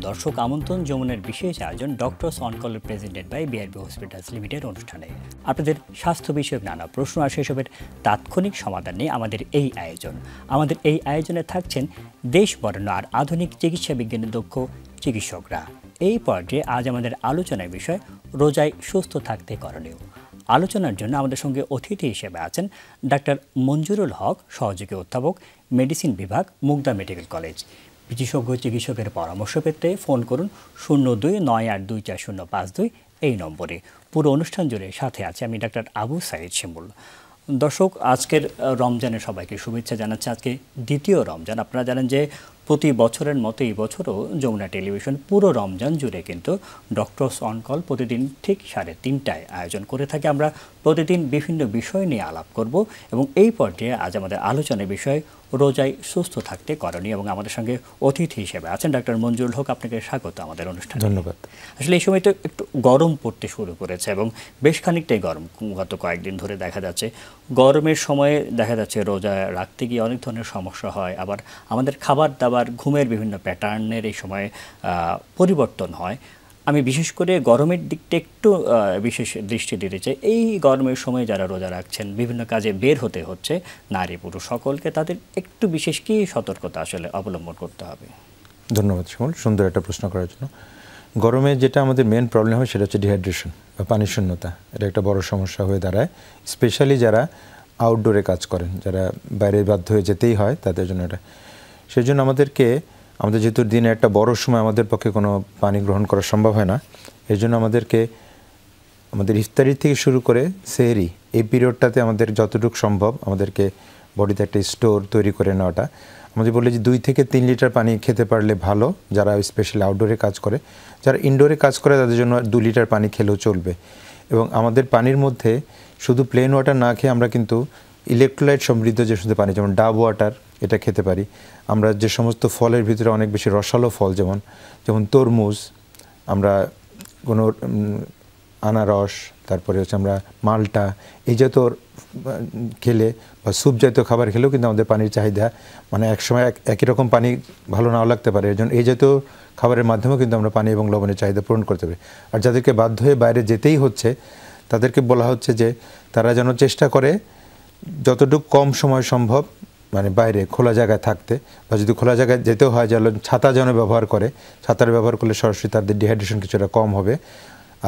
দর্শক আমন্ত্রণ যমুনার বিশেষ আয়োজন doctors on call presented by BRB hospitals limited অনুষ্ঠানে আপনাদের স্বাস্থ্য বিষয়ক নানা প্রশ্ন আর সেসবের তাৎক্ষণিক সমাধান নিয়ে আমাদের এই আয়োজন। আমাদের এই আয়োজনে থাকছেন দেশ বরেণ্য আর আধুনিক চিকিৎসা বিজ্ঞানের দক্ষ চিকিৎসকরা। এই পর্যায়ে আজ আমাদের আলোচনার বিষয় রোজায় সুস্থ থাকতে করণীয়। আলোচনার জন্য আমাদের সঙ্গে অতিথি হিসেবে আছেন ডাক্তার মঞ্জুরুল হক, সহযোগী অধ্যাপক, মেডিসিন বিভাগ, মুগদা মেডিকেল কলেজ। বিশেষজ্ঞ চিকিৎসকের পরামর্শ পেতে ফোন করুন 0298240552 এই নম্বরে। পুরো অনুষ্ঠান জুড়ে সাথে আছে আমি ডাক্তার আবু সাইদ শিমুল। দর্শক, আজকের রমজানের সবাইকে শুভেচ্ছা জানাচ্ছি। আজকে দ্বিতীয় রমজান। আপনারা জানেন যে প্রতি বছরের মতো এই বছরও যমুনা টেলিভিশন পুরো রমজান জুড়ে কিন্তু ডক্টরস অন কল প্রতিদিন ঠিক 3:30টায় আয়োজন করে থাকে। আমরা প্রতিদিন বিভিন্ন বিষয় নিয়ে আলাপ করব এবং এই পর্যায়ে আজ আমাদের আলোচনার বিষয় রোজায় সুস্থ থাকতে করণীয় এবং আমাদের সঙ্গে অতিথি হিসেবে আছেন ডাক্তার মঞ্জুরুল হক। আপনাকে স্বাগত আমাদের অনুষ্ঠানে। ধন্যবাদ। আসলে এই সময় তো একটু গরম পড়তে শুরু করেছে এবং বেশ খানিকটাই গরম গত কয়েকদিন ধরে দেখা যাচ্ছে। গরমের সময়ে দেখা যাচ্ছে রোজা রাখতে গিয়ে অনেক ধরনের সমস্যা হয়, আবার আমাদের খাবার দাবার, ঘুমের বিভিন্ন প্যাটার্নের এই সময় পরিবর্তন হয়। আমি বিশেষ করে গরমের দিকটা একটু বিশেষ দৃষ্টি দিতে চাই। এই গরমের সময় যারা রোজা রাখছেন, বিভিন্ন কাজে বের হতে হচ্ছে, নারী পুরুষ সকলকে, তাদের একটু বিশেষ কি সতর্কতা আসলে অবলম্বন করতে হবে? ধন্যবাদ শিমুল, সুন্দর একটা প্রশ্ন করার জন্য। গরমে যেটা আমাদের মেন প্রবলেম হয় সেটা হচ্ছে ডিহাইড্রেশন বা পানি শূন্যতা। এটা একটা বড় সমস্যা হয়ে দাঁড়ায়, স্পেশালি যারা আউটডোরে কাজ করেন, যারা বাইরে বাধ্য হয়ে যেতেই হয় তাদের জন্য এটা। সেই জন্য আমাদের যেহেতু দিনে একটা বড় সময় আমাদের পক্ষে কোনো পানি গ্রহণ করা সম্ভব হয় না, এই জন্য আমাদের ইফতারি থেকে শুরু করে সেহরি এই পিরিয়ডটাতে আমাদের যতটুকু সম্ভব আমাদেরকে বডিতে একটা স্টোর তৈরি করে নেওয়াটা। আমাদের বলি যে 2 থেকে 3 লিটার পানি খেতে পারলে ভালো, যারা স্পেশালি আউটডোরে কাজ করে। যারা ইনডোরে কাজ করে তাদের জন্য 2 লিটার পানি খেলেও চলবে। এবং আমাদের পানির মধ্যে শুধু প্লেন ওয়াটার না খেয়ে আমরা কিন্তু ইলেকট্রোলাইট সমৃদ্ধ যে শুধু পানি, যেমন ডাব ওয়াটার, এটা খেতে পারি। আমরা যে সমস্ত ফলের ভিতরে অনেক বেশি রসালো ফল, যেমন তরমুজ, আমরা কোনো আনারস, তারপরে হচ্ছে আমরা মালটা, এই জাতীয় খেলে বা স্যুপ জাতীয় খাবার খেলেও কিন্তু আমাদের পানির চাহিদা একসময় একই রকম পানি ভালো নাও লাগতে পারে। এর জন্য এই জাতীয় খাবারের মাধ্যমেও কিন্তু আমরা পানি এবং লবণের চাহিদা পূরণ করতে পারি। আর যাদেরকে বাধ্য হয়ে বাইরে যেতেই হচ্ছে তাদেরকে বলা হচ্ছে যে তারা যেন চেষ্টা করে যতটুকু কম সময় সম্ভব বাইরে খোলা জায়গায় থাকতে, বা যদি খোলা জায়গায় যেতেও হয় যেন ছাতা যেন ব্যবহার করে। ছাতার ব্যবহার করলে সরাসরি তাদের ডিহাইড্রেশন কিছুটা কম হবে।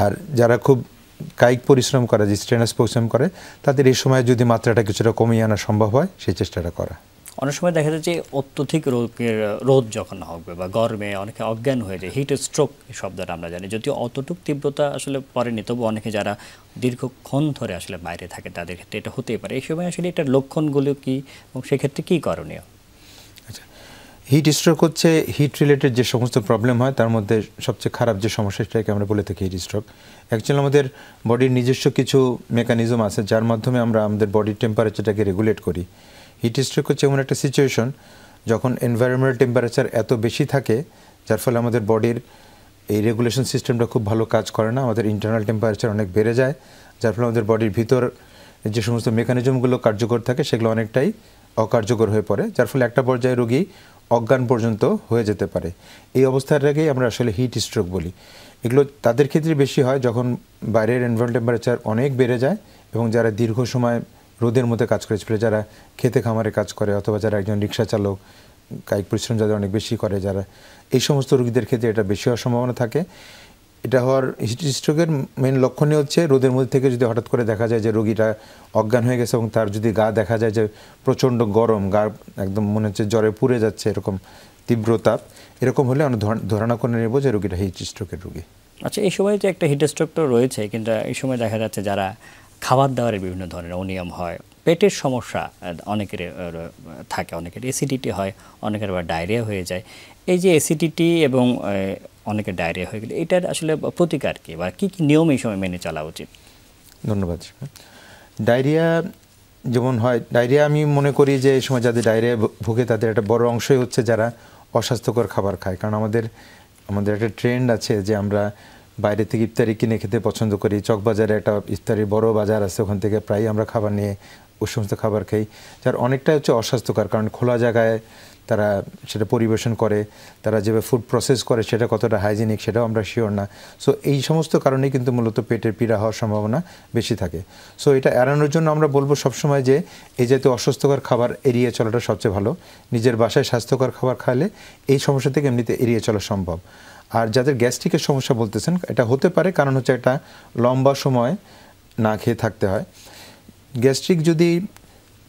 আর যারা খুব কায়িক পরিশ্রম করে, যে স্ট্রেনাস পরিশ্রম করে, তাদের এই সময় যদি মাত্রাটা কিছুটা কমিয়ে আনা সম্ভব হয় সেই চেষ্টাটা করা। অনেক সময় দেখা যায় যে অত্যধিক রোদ যখন হবে বা গরমে অনেকে অজ্ঞান হয়ে যায়, হিট স্ট্রোক শব্দটা আমরা জানি, যদিও অতটুক তীব্রতা আসলে পড়েনি, তবু অনেকে যারা দীর্ঘক্ষণ ধরে আসলে বাইরে থাকে তাদের ক্ষেত্রে এটা হতেই পারে। এই সময় আসলে এটার লক্ষণগুলো কি এবং সেক্ষেত্রে কী করণীয়? আচ্ছা, হিট স্ট্রোক হচ্ছে হিট রিলেটেড যে সমস্ত প্রবলেম হয় তার মধ্যে সবচেয়ে খারাপ যে সমস্যাটাকে আমরা বলে থাকি হিট স্ট্রোক। অ্যাকচুয়ালি আমাদের বডির নিজস্ব কিছু মেকানিজম আছে যার মাধ্যমে আমরা আমাদের বডির টেম্পারেচারটাকে রেগুলেট করি। হিট স্ট্রোক হচ্ছে এমন একটা সিচুয়েশন যখন এনভায়রনমেন্টাল টেম্পারেচার এত বেশি থাকে যার ফলে আমাদের বডির এই রেগুলেশন সিস্টেমটা খুব ভালো কাজ করে না, আমাদের ইন্টারনাল টেম্পারেচার অনেক বেড়ে যায়, যার ফলে আমাদের বডির ভিতর যে সমস্ত মেকানিজমগুলো কার্যকর থাকে সেগুলো অনেকটাই অকার্যকর হয়ে পড়ে, যার ফলে একটা পর্যায়ে রোগী অজ্ঞান পর্যন্ত হয়ে যেতে পারে। এই অবস্থাটাকেই আমরা আসলে হিট স্ট্রোক বলি। এগুলো তাদের ক্ষেত্রে বেশি হয় যখন বাইরের এনভায়রনমেন্টাল টেম্পারেচার অনেক বেড়ে যায় এবং যারা দীর্ঘ সময় রোদের মধ্যে কাজ করে, যারা খেতে খামারে কাজ করে, অথবা যারা একজন রিক্সা চালক, কায়িক পরিশ্রম যাদের অনেক বেশি করে, যারা এই সমস্ত রোগীদের ক্ষেত্রে এটা বেশি হওয়ার সম্ভাবনা থাকে। এটা হওয়ার হিট স্ট্রোকের মেন লক্ষণই হচ্ছে রোদের মধ্যে থেকে যদি হঠাৎ করে দেখা যায় যে রোগীটা অজ্ঞান হয়ে গেছে এবং তার যদি গা দেখা যায় যে প্রচণ্ড গরম, গা একদম মনে হচ্ছে জ্বরে পুড়ে যাচ্ছে, এরকম তীব্র তাপ, এরকম হলে আমরা ধারণা করে নেব যে রোগীটা হিট স্ট্রোকের রোগী। আচ্ছা, এই সময় যে একটা হিট স্ট্রোক তো রয়েছে, কিন্তু এই সময় দেখা যাচ্ছে যারা খাবার দাবারের বিভিন্ন ধরনের অনিয়ম হয়, পেটের সমস্যা অনেকের থাকে, অনেকের অ্যাসিডিটি হয়, অনেকের আবার ডায়রিয়া হয়ে যায়। এই যে অ্যাসিডিটি এবং অনেকের ডায়রিয়া হয়ে গেলে এটার আসলে প্রতিকার কী বা কী কী নিয়ম এই সময় মেনে চলা উচিত? ধন্যবাদ। ডায়রিয়া যেমন হয়, ডায়রিয়া আমি মনে করি যে এই সময় যাদের ডায়রিয়া ভুগে তাদের একটা বড় অংশই হচ্ছে যারা অস্বাস্থ্যকর খাবার খায়। কারণ আমাদের একটা ট্রেন্ড আছে যে আমরা বাইরে থেকে ইফতারি কিনে খেতে পছন্দ করি। চকবাজারে একটা ইফতারির বড় বাজার আছে, ওখান থেকে প্রায় আমরা খাবার নিয়ে ওই সমস্ত খাবার খাই, যার অনেকটাই হচ্ছে অস্বাস্থ্যকর। কারণ খোলা জায়গায় তারা সেটা পরিবেশন করে, তারা যেভাবে ফুড প্রসেস করে সেটা কতটা হাইজেনিক সেটাও আমরা শিওর না। সো এই সমস্ত কারণেই কিন্তু মূলত পেটের পীড়া হওয়ার সম্ভাবনা বেশি থাকে। সো এটা এড়ানোর জন্য আমরা বলবো সবসময় যে এই জাতীয় অস্বাস্থ্যকর খাবার এড়িয়ে চলাটা সবচেয়ে ভালো। নিজের বাসায় স্বাস্থ্যকর খাবার খাইলে এই সমস্যা থেকে এমনিতে এড়িয়ে চলা সম্ভব। আর যাদের গ্যাস্ট্রিকের সমস্যা বলতেছেন, এটা হতে পারে কারণ হচ্ছে একটা লম্বা সময় না খেয়ে থাকতে হয়। গ্যাস্ট্রিক যদি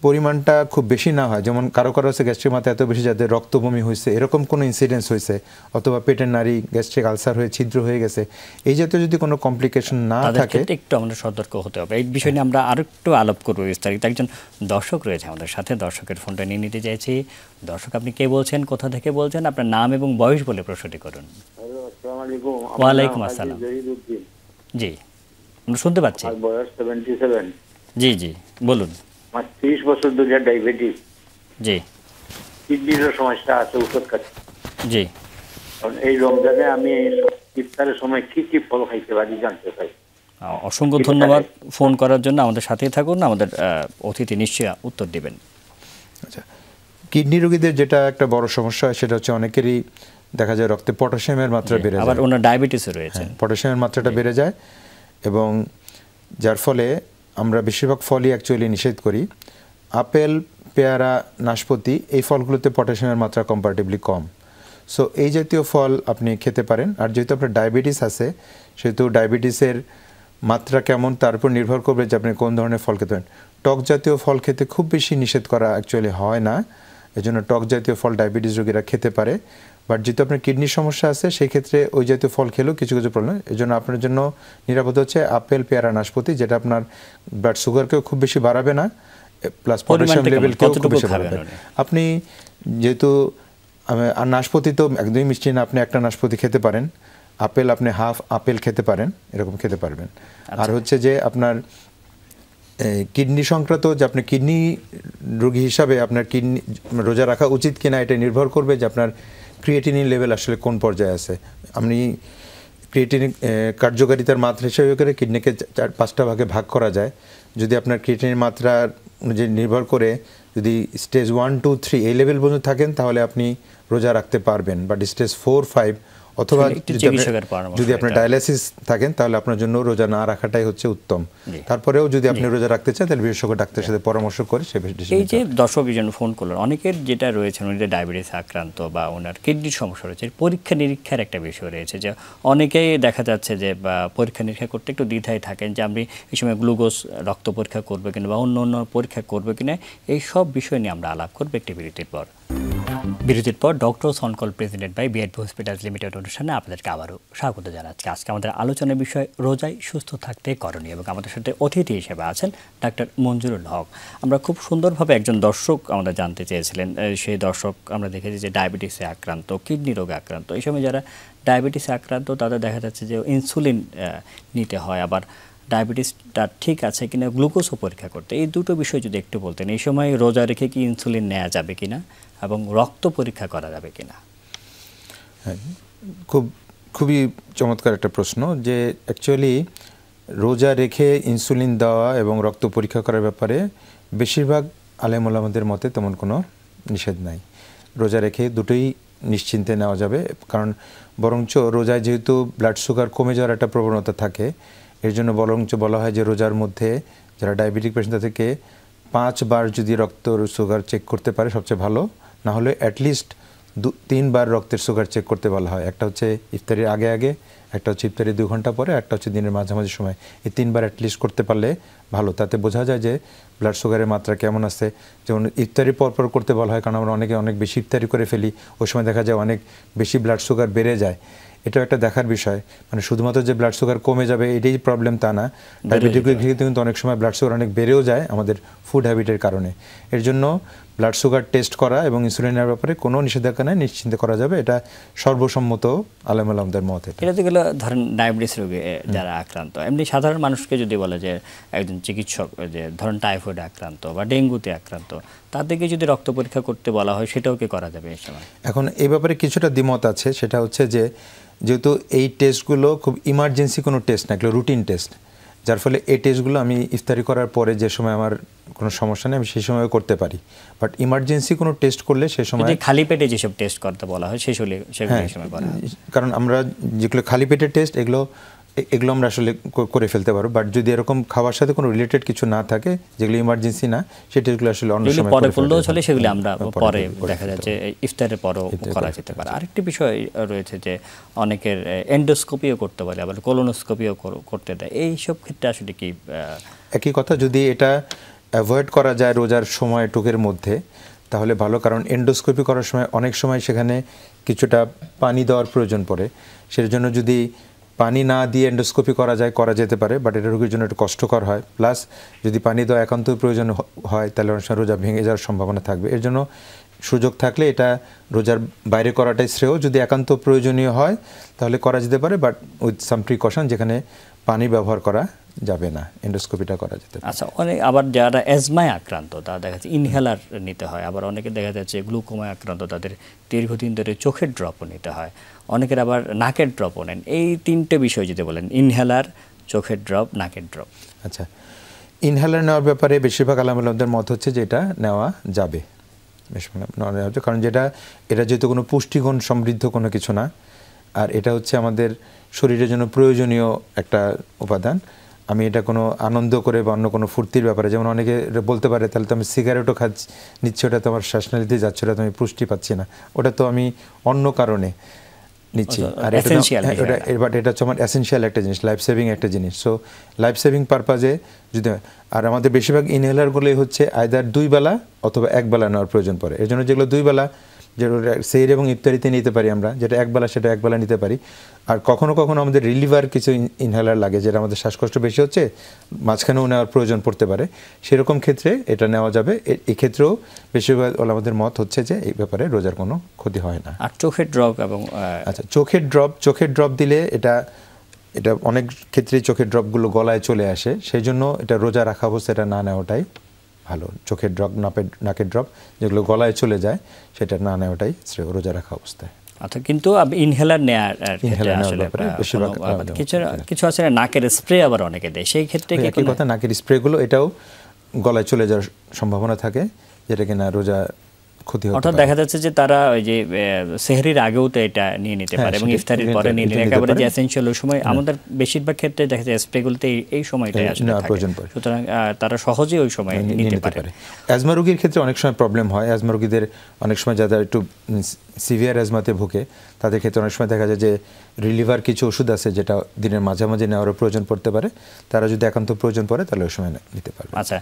পরিমাণটা খুব বেশি না হয়, যেমন কারো কারো হচ্ছে গ্যাস্ট্রিক মাত্রা এত বেশি যাদের রক্তবমি হয়েছে, এরকম কোনো ইনসিডেন্স হয়েছে, অথবা পেটের নাড়ি গ্যাস্ট্রিক আলসার হয়ে ছিদ্র হয়ে গেছে, এই জাতীয় যদি কোনো কমপ্লিকেশন না থাকে একটু আমাদের সতর্ক হতে হবে। এই বিষয় নিয়ে আমরা আরো একটু আলাপ করবো বিস্তারিত। একজন দর্শক রয়েছে আমাদের সাথে, দর্শকের ফোনটা নিয়ে নিতে চাইছি। দর্শক, আপনি কে বলছেন, কোথা থেকে বলছেন, আপনার নাম এবং বয়স বলে প্রশ্নটি করুন। ওয়ালাইকুম আসসালাম। জি, আমরা শুনতে পাচ্ছি। বয়স 77। জি জি, বলুন। 30 বছর ধরে ডায়াবেটিস, জি, কিডনির সমস্যা আছে, ওষুধ খাচ্ছি। জি, এই রমজানে আমি ইফতারের সময় কি কি ফল খাইতে পারি জানতে চাই। অসংখ্য ধন্যবাদ ফোন করার জন্য। আমাদের সাথেই থাকুন, আমাদের অতিথি নিশ্চয়ই উত্তর দেবেন। আচ্ছা, কিডনি রোগীদের যেটা একটা বড় সমস্যা হয় সেটা হচ্ছে অনেকেরই দেখা যায় রক্তে পটাশিয়ামের মাত্রা বেড়ে যায়, আবার ওনার ডায়াবেটিসও রয়েছে। পটাশিয়ামের মাত্রাটা বেড়ে যায়, এবং যার ফলে আমরা বেশিরভাগ ফলই অ্যাকচুয়ালি নিষেধ করি। আপেল, পেয়ারা, নাশপাতি, এই ফলগুলোতে পটাশিয়ামের মাত্রা কম্পারেটিভলি কম। সো এই জাতীয় ফল আপনি খেতে পারেন। আর যেহেতু আপনার ডায়াবেটিস আছে, সেহেতু ডায়াবেটিসের মাত্রা কেমন তার উপর নির্ভর করবে যে আপনি কোন ধরনের ফল খেতে পারেন। টক জাতীয় ফল খেতে খুব বেশি নিষেধ করা অ্যাকচুয়ালি হয় না, এজন্য টক জাতীয় ফল ডায়াবেটিস রোগীরা খেতে পারে। বাট যেহেতু আপনার কিডনির সমস্যা আছে, সেই ক্ষেত্রে ওই জাতীয় ফল খেলেও কিছু কিছু প্রবলেম। এই জন্য আপনার জন্য নিরাপদ হচ্ছে আপেল, পেয়ারা, নাশপাতি, যেটা আপনার ব্লাড সুগারকেও খুব বেশি বাড়াবে না, প্লাস পটাশিয়াম লেভেলকেও খুব বেশি বাড়াবে। আপনি যেহেতু আর নাশপাতি তো একদমই মিষ্টি না, আপনি একটা নাশপাতি খেতে পারেন, আপেল আপনি হাফ আপেল খেতে পারেন, এরকম খেতে পারবেন। আর হচ্ছে যে আপনার কিডনি সংক্রান্ত, যে আপনি কিডনি রোগী হিসাবে আপনার কিডনি রোজা রাখা উচিত কিনা এটা নির্ভর করবে যে আপনার ক্রিয়েটিনিন লেভেল আসলে কোন পর্যায়ে আছে। আপনি ক্রিয়েটিনিন কার্যকারিতার মাত্রা হিসেবে করে কিডনিকে 4-5টা ভাগে ভাগ করা যায়। যদি আপনার ক্রিয়েটিনিন মাত্রা যে নির্ভর করে, যদি স্টেজ 1, 2, 3 এই লেভেল পর্যন্ত থাকেন তাহলে আপনি রোজা রাখতে পারবেন, বাট স্টেজ 4, 5 অথবা যদি আপনার ডায়ালাইসিস থাকেন তাহলে আপনার জন্য রোজা না রাখাটাই হচ্ছে উত্তম। তারপরেও যদি আপনি রোজা রাখতে চান তাহলে বিশেষজ্ঞ ডাক্তারের সাথে পরামর্শ করে সে বিষয়ে। এই যে দর্শক জন ফোন করলেন, অনেকের যেটা রয়েছে উনি ডায়াবেটিস আক্রান্ত বা ওনার কিডনির সমস্যা রয়েছে, পরীক্ষা নিরীক্ষার একটা বিষয় রয়েছে, যে অনেকেই দেখা যাচ্ছে যে পরীক্ষা নিরীক্ষা করতে একটু দ্বিধায় থাকেন যে আমি এই সময় গ্লুকোজ রক্ত পরীক্ষা করবে কিনা বা অন্য অন্য পরীক্ষা করবে কিনা। এই সব বিষয় নিয়ে আমরা আলাপ করবো একটি বিরতির পর। বিরতির পর doctors on call presented by BRB hospitals limited অনুষ্ঠানে আপনাদেরকে আবারও স্বাগত জানাচ্ছি। আজকে আমাদের আলোচনার বিষয় রোজায় সুস্থ থাকতে করণীয়, এবং আমাদের সাথে অতিথি হিসেবে আছেন ডাক্তার মঞ্জুরুল হক। আমরা খুব সুন্দরভাবে একজন দর্শক আমাদের জানতে চেয়েছিলেন, সেই দর্শক আমরা দেখেছি যে ডায়াবেটিসে আক্রান্ত, কিডনি রোগে আক্রান্ত। এই সময় যারা ডায়াবেটিসে আক্রান্ত তাদের দেখা যাচ্ছে যে ইনসুলিন নিতে হয়, আবার ডায়াবেটিসটা ঠিক আছে কিনা গ্লুকোজও পরীক্ষা করতে। এই দুটো বিষয় যদি একটু বলতেন, এই সময় রোজা রেখে কি ইনসুলিন নেওয়া যাবে কিনা এবং রক্ত পরীক্ষা করা যাবে কিনা? হ্যাঁ, খুবই চমৎকার একটা প্রশ্ন। যে অ্যাকচুয়ালি রোজা রেখে ইনসুলিন দেওয়া এবং রক্ত পরীক্ষা করার ব্যাপারে বেশিরভাগ আলেম ওলামাদের মতে তেমন কোনো নিষেধ নাই। রোজা রেখে দুটোই নিশ্চিন্তে নেওয়া যাবে, কারণ বরঞ্চ রোজায় যেহেতু ব্লাড সুগার কমে যাওয়ার একটা প্রবণতা থাকে, এর জন্য বরঞ্চ বলা হয় যে রোজার মধ্যে যারা ডায়াবেটিক পেশেন্ট থেকে 5 বার যদি রক্ত সুগার চেক করতে পারে সবচেয়ে ভালো, না হলে অ্যাটলিস্ট 3 বার রক্তের সুগার চেক করতে বলা হয়। একটা হচ্ছে ইফতারির আগে আগে, একটা হচ্ছে ইফতারির 2 ঘন্টা পরে, একটা হচ্ছে দিনের মাঝামাঝি সময়। এই 3 বার অ্যাটলিস্ট করতে পারলে ভালো, তাতে বোঝা যায় যে ব্লাড সুগারের মাত্রা কেমন আছে। যেমন ইফতারি পরপর করতে বলা হয়, কারণ আমরা অনেক বেশি ইফতারি করে ফেলি, ওই সময় দেখা যায় অনেক বেশি ব্লাড সুগার বেড়ে যায়। এটাও একটা দেখার বিষয়, মানে শুধুমাত্র যে ব্লাড সুগার কমে যাবে এটাই প্রবলেম তা না, ডায়াবেটিক কিন্তু অনেক সময় ব্লাড সুগার অনেক বেড়েও যায় আমাদের ফুড হ্যাবিটের কারণে। এর জন্য ব্লাড সুগার টেস্ট করা এবং ইনসুলিনের ব্যাপারে কোনো নিষেধাজ্ঞা নেই, নিশ্চিন্তে করা যাবে, এটা সর্বসম্মত আলেম ওলামাদের মত। এটাতে গেলে ধরেন ডায়াবেটিস রোগে যারা আক্রান্ত, এমনি সাধারণ মানুষকে যদি বলে যে একজন চিকিৎসক যে ধরেন টাইফয়েডে আক্রান্ত বা ডেঙ্গুতে আক্রান্ত, তাদেরকে যদি রক্ত পরীক্ষা করতে বলা হয় সেটাও কি করা যাবে এই সময়? এখন এই ব্যাপারে কিছুটা দ্বিমত আছে। সেটা হচ্ছে যে যেহেতু এই টেস্টগুলো খুব ইমার্জেন্সি কোনো টেস্ট না, এগুলো রুটিন টেস্ট, যার ফলে এই টেস্টগুলো আমি ইফতারি করার পরে যে সময় আমার কোনো সমস্যা নেই আমি সেই সময় করতে পারি, বাট ইমার্জেন্সি কোনো টেস্ট করলে সেই সময় খালি পেটে যেসব টেস্ট করতে বলা হয় সেগুলো সময় করা হয়। কারণ আমরা যেগুলো খালি পেটের টেস্ট এগুলো আমরা আসলে করে ফেলতে পারবো, বাট যদি এরকম খাওয়ার সাথে কোনো রিলেটেড কিছু না থাকে যেগুলো ইমার্জেন্সি না, সেই টেস্টগুলো আসলে অন্য সময় পরে করলেও চলে, সেগুলো আমরা পরে দেখা যাচ্ছে ইফতারের পরও করা যেতে পারে। আরেকটি বিষয় রয়েছে যে অনেকের এন্ডোস্কোপিও করতে পারে, আবার কোলোনোস্কোপিও করতে দেয়, এইসব ক্ষেত্রে আসলে কি একই কথা? যদি এটা অ্যাভয়েড করা যায় রোজার সময়টুকের মধ্যে তাহলে ভালো, কারণ এন্ডোস্কোপি করার সময় অনেক সময় সেখানে কিছুটা পানি দেওয়ার প্রয়োজন পড়ে, সেই জন্য যদি পানি না দিয়ে এন্ডোস্কোপি করা যেতে পারে, বাট এটা রোগীর জন্য একটু কষ্টকর হয়, প্লাস যদি পানি দেওয়া একান্ত প্রয়োজন হয় তাহলে অনেক সময় রোজা ভেঙে যাওয়ার সম্ভাবনা থাকবে। এর জন্য সুযোগ থাকলে এটা রোজার বাইরে করাটাই শ্রেয়, যদি একান্ত প্রয়োজনীয় হয় তাহলে করা যেতে পারে, বাট উইথ সাম প্রিকশন, যেখানে পানি ব্যবহার করা যাবে না, এন্ডোস্কোপিটা করা যেতে পারে। আচ্ছা, অনেক আবার যারা অ্যাজমায় আক্রান্ত তারা দেখা যাচ্ছে ইনহেলার নিতে হয়, আবার অনেকে দেখা যাচ্ছে গ্লুকোমায় আক্রান্ত তাদের দীর্ঘদিন ধরে চোখের ড্রপও নিতে হয়, অনেকের আবার নাকের ড্রপও নেন। এই তিনটে বিষয় যদি বলেন, ইনহেলার, চোখের ড্রপ, নাকের ড্রপ। আচ্ছা, ইনহেলার নেওয়ার ব্যাপারে বেশিরভাগ আলেমদের মত হচ্ছে যে এটা নেওয়া যাবে, কারণ এটা যেহেতু কোনো পুষ্টিগুণ সমৃদ্ধ কোনো কিছু না, আর এটা হচ্ছে আমাদের শরীরের জন্য প্রয়োজনীয় একটা উপাদান। আমি এটা কোনো আনন্দ করে বা অন্য কোনো ফুর্তির ব্যাপারে, যেমন অনেকে বলতে পারে তাহলে তো আমি সিগারেটও নিচ্ছি, ওটা তো আমার শ্বাসনালীতে যাচ্ছে, ওটা তো আমি পুষ্টি পাচ্ছি না, ওটা তো আমি অন্য কারণে নিচ্ছি। আর এটা হচ্ছে আমার এসেনশিয়াল একটা জিনিস, লাইফ সেভিং একটা জিনিস। সো লাইফ সেভিং পারপাজে যদি, আর আমাদের বেশিরভাগ ইনহেলারগুলোই হচ্ছে আইদার 2 বেলা অথবা 1 বেলা নেওয়ার প্রয়োজন পড়ে। এর জন্য যেগুলো 2 বেলা, যেটা সেহরি এবং ইফতারিতে নিতে পারি আমরা, যেটা 1 বেলা সেটা 1 বেলা নিতে পারি। আর কখনো কখনো আমাদের রিলিভার কিছু ইনহেলার লাগে, যেটা আমাদের শ্বাসকষ্ট বেশি হচ্ছে, মাঝখানেও নেওয়ার প্রয়োজন পড়তে পারে, সেরকম ক্ষেত্রে এটা নেওয়া যাবে। এই ক্ষেত্রেও বেশিরভাগ আমাদের মত হচ্ছে যে এই ব্যাপারে রোজার কোনো ক্ষতি হয় না। আর চোখের ড্রপ এবং আচ্ছা, চোখের ড্রপ দিলে এটা অনেক ক্ষেত্রেই চোখের ড্রপগুলো গলায় চলে আসে, সেই জন্য এটা রোজা রাখা অবস্থায় এটা না নেওয়াটাই ভালো। চোখের ড্রপ, নাকের ড্রপ যেগুলো গলায় চলে যায় সেটা না নেওয়াটাই শ্রেয় রোজা রাখা অবস্থায়। আচ্ছা, কিন্তু ইনহেলার নেওয়ার কিছু আছে নাকের স্প্রে আবার অনেকে দেয়, সেই ক্ষেত্রে কি কথা? নাকের স্প্রেগুলো এটাও গলায় চলে যাওয়ার সম্ভাবনা থাকে, যেটা কিনা রোজা ক্ষতি হতে পারে। অর্থাৎ দেখা যাচ্ছে যে তারা ওই যে সেহরির আগেও তো এটা নিয়ে নিতে পারে এবং ইফতারির পরে নিয়ে নিতে, একেবারে যে এসেনশিয়াল ওই সময় আমাদের বেশিরভাগ ক্ষেত্রে দেখা যায় স্প্রেগুলোতে এই সময়টাই আসলে প্রয়োজন পড়ে, সুতরাং তারা সহজেই ওই সময় নিতে পারে। অ্যাজমা রোগীর ক্ষেত্রে অনেক সময় প্রবলেম হয়। অ্যাজমা রোগীদের অনেক সময় যারা একটু সিভিয়ার অ্যাজমাতে ভুগে তাদের ক্ষেত্রে অনেক সময় দেখা যায় যে রিলিভার কিছু ওষুধ আছে যেটা দিনের মাঝামাঝি নেওয়ারও প্রয়োজন পড়তে পারে, তারা যদি একান্ত প্রয়োজন পড়ে তাহলে ওই সময় নিতে পারবে। আচ্ছা,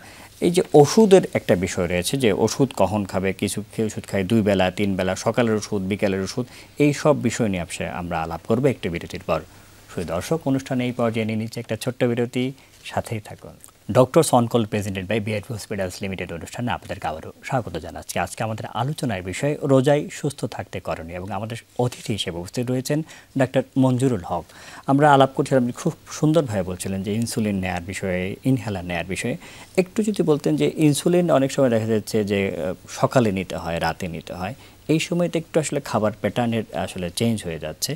এই যে ওষুধের একটা বিষয় রয়েছে যে ওষুধ কখন খাবে, কিছু ওষুধ খায় 2 বেলা 3 বেলা, সকালের ওষুধ বিকালের ওষুধ, এই সব বিষয় নিয়ে আমরা আলাপ করবো একটি বিরতির পর। শুধু দর্শক, অনুষ্ঠানে এই পর্যায়ে নিয়ে নিচ্ছে একটা ছোট্ট বিরতি, সাথেই থাকুন। Doctors on call presented by BRB hospitals limited অনুষ্ঠানে আপনাদেরকে আবারও স্বাগত জানাচ্ছি। আজকে আমাদের আলোচনার বিষয় রোজায় সুস্থ থাকতে করণীয় এবং আমাদের অতিথি হিসেবে উপস্থিত রয়েছেন ডাক্তার মঞ্জুরুল হক। আমরা আলাপ করছিলাম, খুব সুন্দরভাবে বলছিলেন যে ইনসুলিন নেওয়ার বিষয়ে, ইনহেলার নেওয়ার বিষয়ে। একটু যদি বলতেন যে ইনসুলিন অনেক সময় দেখা যাচ্ছে যে সকালে নিতে হয়, রাতে নিতে হয়, এই সময়টা একটু আসলে খাবার প্যাটার্নের আসলে চেঞ্জ হয়ে যাচ্ছে,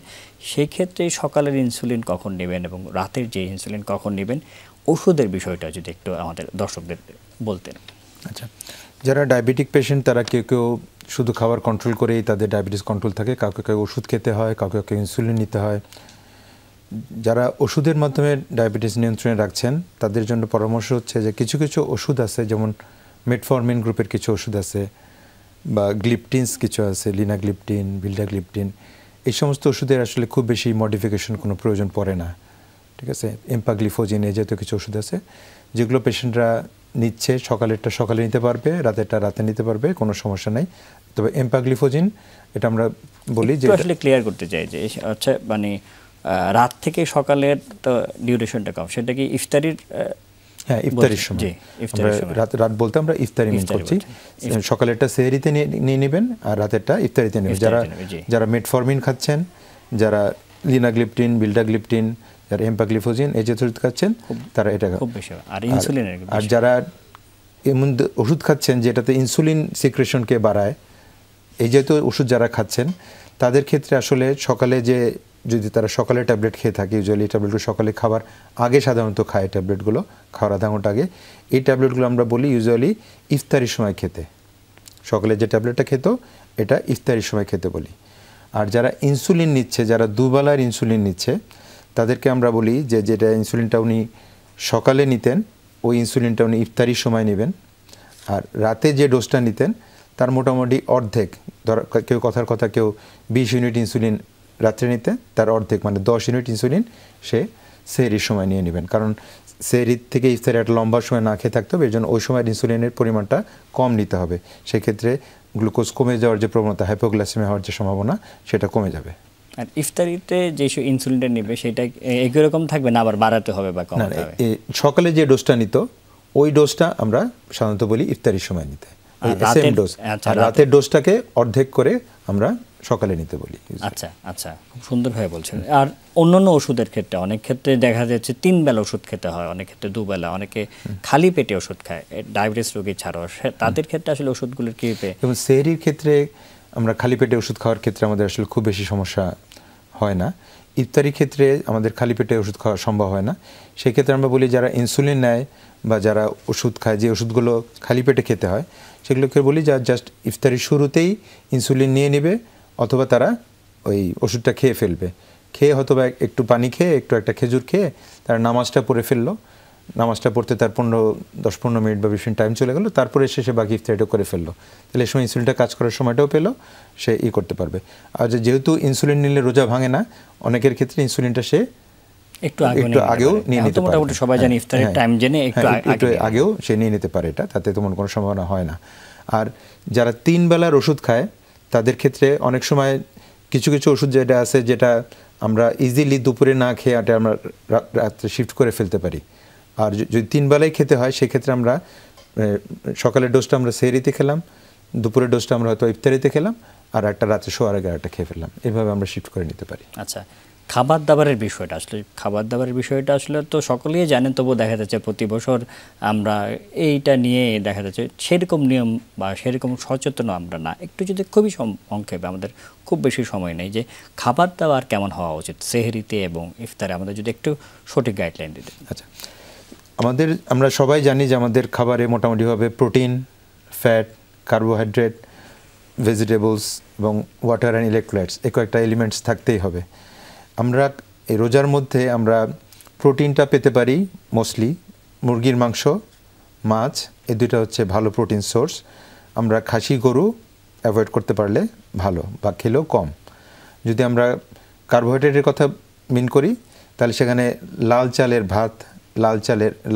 সেই ক্ষেত্রে সকালের ইনসুলিন কখন নেবেন এবং রাতের যে ইনসুলিন কখন নেবেন, ওষুধের বিষয়টা যদি একটু আমাদের দর্শকদের বলতেন। আচ্ছা, যারা ডায়াবেটিক পেশেন্ট তারা কেউ শুধু খাবার কন্ট্রোল করেই তাদের ডায়াবেটিস কন্ট্রোল থাকে, কাউকে ওষুধ খেতে হয়, কাউকে ইনসুলিন নিতে হয়। যারা ওষুধের মাধ্যমে ডায়াবেটিস নিয়ন্ত্রণে রাখছেন তাদের জন্য পরামর্শ হচ্ছে যে কিছু কিছু ওষুধ আছে, যেমন মেটফরমিন গ্রুপের কিছু ওষুধ আছে বা গ্লিপটিনস কিছু আছে, লিনাগ্লিপটিন, ভিল্ডাগ্লিপটিন, এই সমস্ত ওষুধের আসলে খুব বেশি মডিফিকেশন কোনো প্রয়োজন পড়ে না। ঠিক আছে, এম্পাগ্লিফোজিন এই জাতীয় কিছু ওষুধ আছে যেগুলো পেশেন্টরা নিচ্ছে, সকালেরটা সকালে নিতে পারবে, রাতেরটা রাতে নিতে পারবে, কোনো সমস্যা নেই। তবে এম্পাগ্লিফোজিন এটা আমরা বলি যে আসলে ক্লিয়ার করতে চাই যে আচ্ছা, মানে রাত থেকে সকালের তো ডিউরেশনটা কম, সেটা কি ইফতারির? হ্যাঁ, ইফতারির সময়। রাত বলতে আমরা ইফতারি মিন করছি। সকালেরটা সেহরিতে নিয়ে নেবেন আর রাতেরটা ইফতারিতে নেবেন। যারা মেটফরমিন খাচ্ছেন, যারা লিনাগ্লিপটিন, ভিল্ডাগ্লিপটিন, যারা এম্পাগ্লিফোজিন এই জাতীয় ওষুধ খাচ্ছেন তারা এটা খুব বেশি। আর যারা এমন ওষুধ খাচ্ছেন যেটাতে ইনসুলিন সিক্রেশনকে বাড়ায়, এই জাতীয় ওষুধ যারা খাচ্ছেন তাদের ক্ষেত্রে আসলে সকালে যে যদি তারা সকালে ট্যাবলেট খেয়ে থাকে, ইউজুয়ালি এই ট্যাবলেটগুলো সকালে খাবার আগে সাধারণত খায়, ট্যাবলেটগুলো খাওয়ার আধা ঘন্টা আগে। এই ট্যাবলেটগুলো আমরা বলি ইউজুয়ালি ইফতারির সময় খেতে। সকালে যে ট্যাবলেটটা খেত এটা ইফতারির সময় খেতে বলি। আর যারা ইনসুলিন নিচ্ছে, যারা দুবেলার ইনসুলিন নিচ্ছে, তাদেরকে আমরা বলি যে যেটা ইনসুলিনটা উনি সকালে নিতেন ওই ইনসুলিনটা উনি ইফতারির সময় নেবেন। আর রাতে যে ডোজটা নিতেন তার মোটামুটি অর্ধেক, ধর কেউ কথার কথা কেউ 20 ইউনিট ইনসুলিন রাত্রে নিতে, তার অর্ধেক মানে 10 ইউনিট ইনসুলিন সে সেহরির সময় নিয়ে নেবেন। কারণ সেহরির থেকে ইফতারি একটা লম্বা সময় না খেয়ে থাকতে হবে, এই জন্য ওই সময় ইনসুলিনের পরিমাণটা কম নিতে হবে। সেক্ষেত্রে গ্লুকোজ কমে যাওয়ার যে প্রবণতা, হাইপোগ্লাইসেমিয়া হওয়ার যে সম্ভাবনা, সেটা কমে যাবে। আর ইফতারিতে যে ইনসুলিনটা নেবে সেটা একই রকম থাকবে না আবার বাড়াতে হবে বা কমাতে হবে? সকালে যে ডোজটা নিত ওই ডোজটা আমরা সাধারণত বলি ইফতারির সময় নিতে, সেম ডোজ। আর রাতের ডোজটাকে অর্ধেক করে আমরা সকালে নিতে বলি। আচ্ছা আচ্ছা, খুব সুন্দরভাবে বলছেন। আর অন্যান্য ওষুধের ক্ষেত্রে অনেক ক্ষেত্রে দেখা যাচ্ছে 3 বেলা ওষুধ খেতে হয়, অনেক ক্ষেত্রে 2 বেলা, অনেকে খালি পেটে ওষুধ খায়, ডায়াবেটিস রোগী ছাড়াও। তাদের ক্ষেত্রে আসলে ওষুধগুলোর কী? এবং সেহরির ক্ষেত্রে আমরা খালি পেটে ওষুধ খাওয়ার ক্ষেত্রে আমাদের আসলে খুব বেশি সমস্যা হয় না। ইফতারির ক্ষেত্রে আমাদের খালি পেটে ওষুধ খাওয়া সম্ভব হয় না। সেক্ষেত্রে আমরা বলি যারা ইনসুলিন নেয় বা যারা ওষুধ খায়, যে ওষুধগুলো খালি পেটে খেতে হয়, সেগুলোকে বলি যা জাস্ট ইফতারির শুরুতেই ইনসুলিন নিয়ে নেবে, অথবা তারা ওই ওষুধটা খেয়ে ফেলবে। খেয়ে হয়তোবা একটু পানি খেয়ে একটু একটা খেজুর খেয়ে তারা নামাজটা পড়ে ফেললো, নামাজটা পড়তে তার 10-15 মিনিট বা 20 মিনিট টাইম চলে গেল, তারপরে সে বাকি ইফতারিটা করে ফেললো। তাহলে এই সময় ইনসুলিনটা কাজ করার সময়টাও পেলো, সে করতে পারবে। আর যেহেতু ইনসুলিন নিলে রোজা ভাঙে না, অনেকের ক্ষেত্রে ইনসুলিনটা সে একটু আগেও নিয়ে নিতে পারে। মোটামুটি সবাই জানি ইফতারের টাইম জেনে একটু আগেও সে নিয়ে নিতে পারে, এটা তাতে তেমন কোনো সম্ভাবনা হয় না। আর যারা 3 বেলার ওষুধ খায় তাদের ক্ষেত্রে অনেক সময় কিছু কিছু ওষুধ যেটা আছে যেটা আমরা ইজিলি দুপুরে না খেয়ে আমরা রাত্রে শিফট করে ফেলতে পারি। আর যদি 3 বেলায় খেতে হয় সেক্ষেত্রে আমরা সকালের ডোজটা আমরা সেহরিতে খেলাম, দুপুরের ডোজটা আমরা হয়তো ইফতারিতে খেলাম, আর একটা রাত্রে শোয়ার আগে একটা খেয়ে ফেললাম। এভাবে আমরা শিফট করে নিতে পারি। আচ্ছা, খাবার দাবারের বিষয়টা আসলে তো সকলেই জানেন, তবুও দেখা যাচ্ছে প্রতি বছর আমরা এইটা নিয়ে দেখা যাচ্ছে সেরকম নিয়ম বা সেরকম সচেতন আমরা না। একটু যদি খুবই সংক্ষেপে, আমাদের খুব বেশি সময় নেই, যে খাবার দাবার কেমন হওয়া উচিত সেহরিতে এবং ইফতারে, আমাদের যদি একটু সঠিক গাইডলাইন দিতেন। আচ্ছা, আমরা সবাই জানি যে আমাদের খাবারে মোটামুটিভাবে প্রোটিন, ফ্যাট, কার্বোহাইড্রেট, ভেজিটেবলস এবং ওয়াটার অ্যান্ড ইলেকট্রোলাইটস, এই কয়েকটা এলিমেন্টস থাকতেই হবে। আমরা এই রোজার মধ্যে আমরা প্রোটিনটা পেতে পারি মোস্টলি মুরগির মাংস, মাছ, এই দুটো হচ্ছে ভালো প্রোটিন সোর্স। আমরা খাসি, গরু অ্যাভয়েড করতে পারলে ভালো, বা খেলেও কম। যদি আমরা কার্বোহাইড্রেটের কথা মিন করি তাহলে সেখানে লাল চালের ভাত,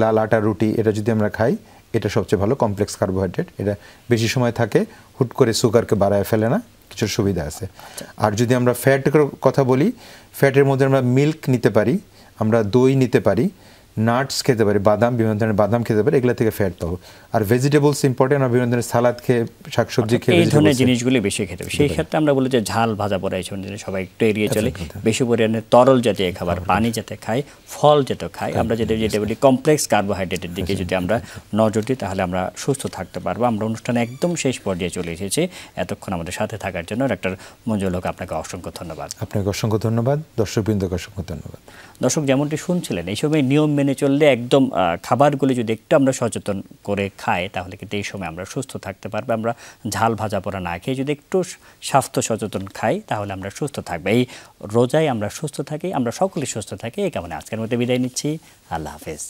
লাল আটার রুটি, এটা যদি আমরা খাই, এটা সবচেয়ে ভালো কমপ্লেক্স কার্বোহাইড্রেট। এটা বেশি সময় থাকে, হুট করে সুগারকে বাড়ায় ফেলে না, কিছু সুবিধা আছে। আর যদি আমরা ফ্যাটের কথা বলি, ফ্যাটের মধ্যে আমরা মিল্ক নিতে পারি, আমরা দই নিতে পারি, নাটস খেতে পারি, বিভিন্ন ধরনের বাদাম খেতে পারি, এগুলো থেকে ফ্যাট পাবো। আর ভেজিটেবলস ইম্পর্টেন্ট, আমরা বিভিন্ন ধরনের সালাদ খেয়ে, শাকসবজি খেয়ে, এই ধরনের জিনিসগুলি বেশি খেতে হবে। সেই ক্ষেত্রে আমরা বলি যে ঝাল ভাজা পড়া এই ধরনের সবাই একটু এড়িয়ে চলে, বেশি পরিমাণে তরল জাতীয় খাবার, পানি যাতে খাই, ফল যাতে খাই, আমরা যেটা বলি কমপ্লেক্স কার্বোহাইড্রেটের দিকে যদি আমরা নজর দিই তাহলে আমরা সুস্থ থাকতে পারবো। আমরা অনুষ্ঠানে একদম শেষ পর্যায়ে চলে এসেছি। এতক্ষণ আমাদের সাথে থাকার জন্য ডাক্তার মঞ্জুরুল হক, আপনাকে অসংখ্য ধন্যবাদ। আপনাকে অসংখ্য ধন্যবাদ, দর্শকবৃন্দকে অসংখ্য ধন্যবাদ। দর্শক, যেমনটি শুনছিলেন, এই সময় নিয়ম মেনে চললে, একদম খাবারগুলি যদি একটু আমরা সচেতন করে খাই, তাহলে কিন্তু এই সময় আমরা সুস্থ থাকতে পারবো। আমরা ঝাল ভাজা পোড়া না খেয়ে যদি একটু স্বাস্থ্য সচেতন খাই, তাহলে আমরা সুস্থ থাকবো। এই রোজায় আমরা সুস্থ থাকি, আমরা সকলেই সুস্থ থাকি, এই কারণে আজকের মধ্যে বিদায় নিচ্ছি। আল্লাহ হাফেজ।